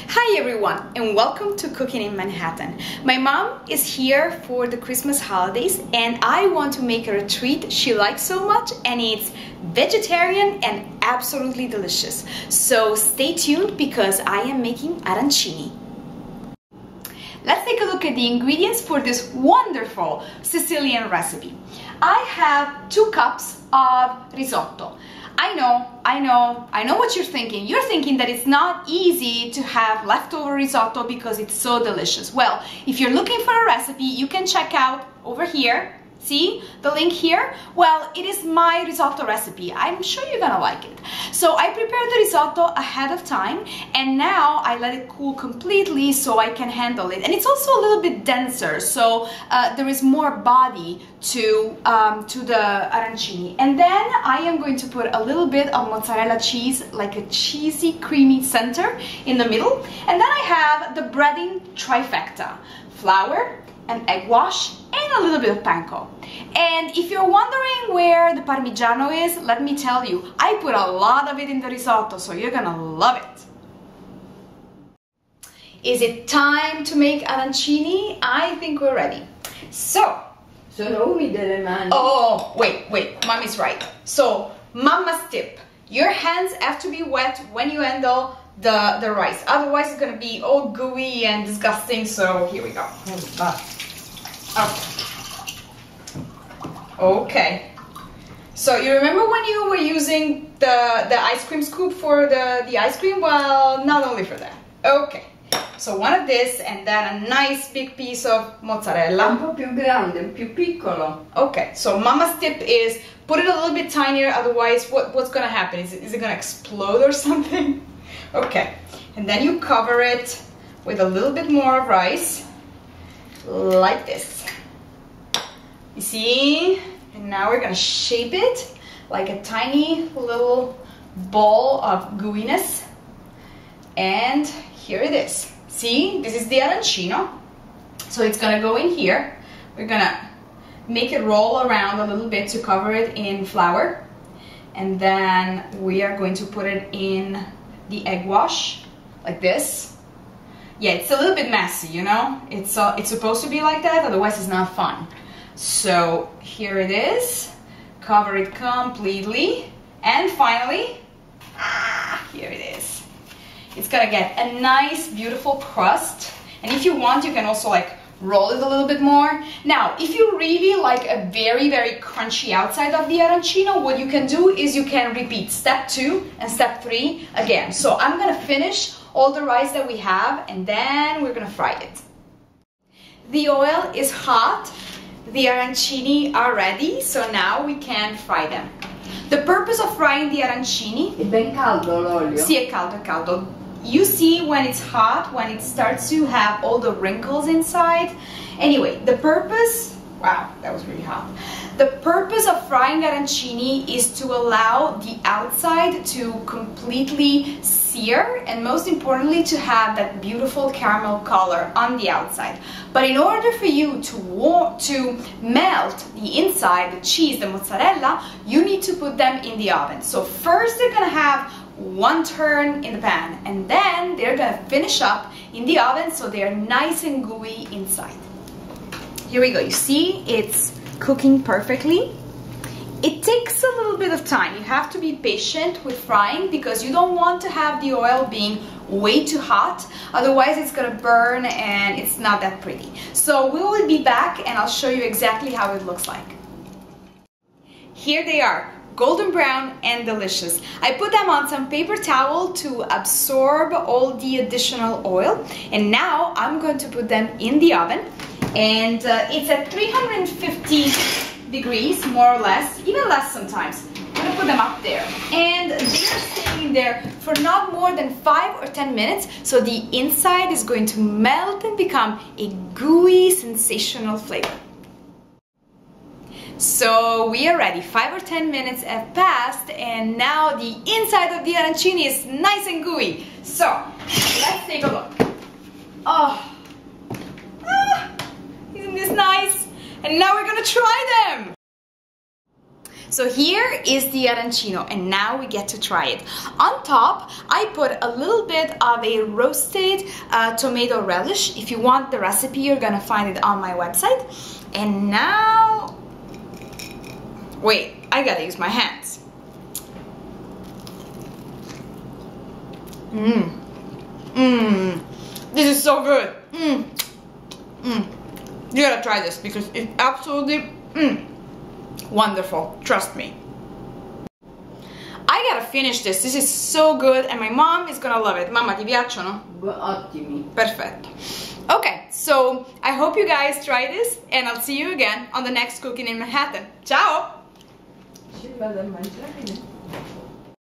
Hi everyone and welcome to Cooking in Manhattan. My mom is here for the Christmas holidays and I want to make her a treat she likes so much, and it's vegetarian and absolutely delicious. So stay tuned because I am making arancini. Let's take a look at the ingredients for this wonderful Sicilian recipe. I have 2 cups of risotto. I know what you're thinking. You're thinking that it's not easy to have leftover risotto because it's so delicious. Well, if you're looking for a recipe, you can check out over here. See the link here? Well, it is my risotto recipe. I'm sure you're gonna like it. So I prepared the risotto ahead of time and now I let it cool completely so I can handle it. And it's also a little bit denser, so there is more body to the arancini. And then I am going to put a little bit of mozzarella cheese, like a cheesy, creamy center in the middle. And then I have the breading trifecta: flour, an egg wash, and a little bit of panko. And if you're wondering where the parmigiano is, let me tell you, I put a lot of it in the risotto, so you're gonna love it. Is it time to make arancini? I think we're ready. So, sono umide le mani. Oh, wait, mommy's right. So, mama's tip: your hands have to be wet when you handle the rice, otherwise it's gonna be all gooey and disgusting. So here we go. Okay. So you remember when you were using the ice cream scoop for the ice cream? Well, not only for that. Okay. So one of this, and then a nice big piece of mozzarella. Un po' più grande, più piccolo. Okay. So mama's tip is put it a little bit tinier, otherwise what's gonna happen? Is it gonna explode or something? Okay. And then you cover it with a little bit more of rice, like this. You see? And now we're gonna shape it like a tiny little ball of gooiness. And here it is. See? This is the arancino. So it's gonna go in here. We're gonna make it roll around a little bit to cover it in flour. And then we are going to put it in the egg wash, like this. Yeah, it's a little bit messy, you know? It's supposed to be like that, otherwise it's not fun. So here it is, cover it completely, and finally, here it is. It's gonna get a nice, beautiful crust, and if you want, you can also like roll it a little bit more. Now, if you really like a very, very crunchy outside of the arancino, what you can do is you can repeat step 2 and step 3 again. So I'm gonna finish all the rice that we have, and then we're gonna fry it. The oil is hot. The arancini are ready, so now we can fry them. The purpose of frying the arancini... È ben caldo l'olio? Sì, è caldo, è caldo. You see when it's hot, when it starts to have all the wrinkles inside. Anyway, the purpose... Wow, that was really hot. The purpose of frying arancini is to allow the outside to completely sear, and most importantly to have that beautiful caramel color on the outside. But in order for you to melt the inside, the cheese, the mozzarella, you need to put them in the oven. So first they're gonna have 1 turn in the pan, and then they're gonna finish up in the oven so they're nice and gooey inside. Here we go. You see it's cooking perfectly. It takes a little bit of time. You have to be patient with frying because you don't want to have the oil being way too hot, otherwise it's gonna burn and it's not that pretty. So we will be back and I'll show you exactly how it looks like. Here they are, golden brown and delicious. I put them on some paper towel to absorb all the additional oil, and now I'm going to put them in the oven. And it's at 350 degrees, more or less, even less sometimes. I'm gonna put them up there. And they are staying there for not more than 5 or 10 minutes, so the inside is going to melt and become a gooey, sensational flavor. So we are ready. 5 or 10 minutes have passed, and now the inside of the arancini is nice and gooey. So let's take a look. Oh. Isn't this nice? And now we're gonna try them! So here is the arancino, and now we get to try it. On top, I put a little bit of a roasted tomato relish. If you want the recipe, you're gonna find it on my website. And now, wait, I gotta use my hands. This is so good. You gotta try this because it's absolutely wonderful. Trust me. I gotta finish this. This is so good, and my mom is gonna love it. Mamma, ti piacciono? Ottimi. Perfetto. Okay, so I hope you guys try this, and I'll see you again on the next Cooking in Manhattan. Ciao! Ci vado a mangiare.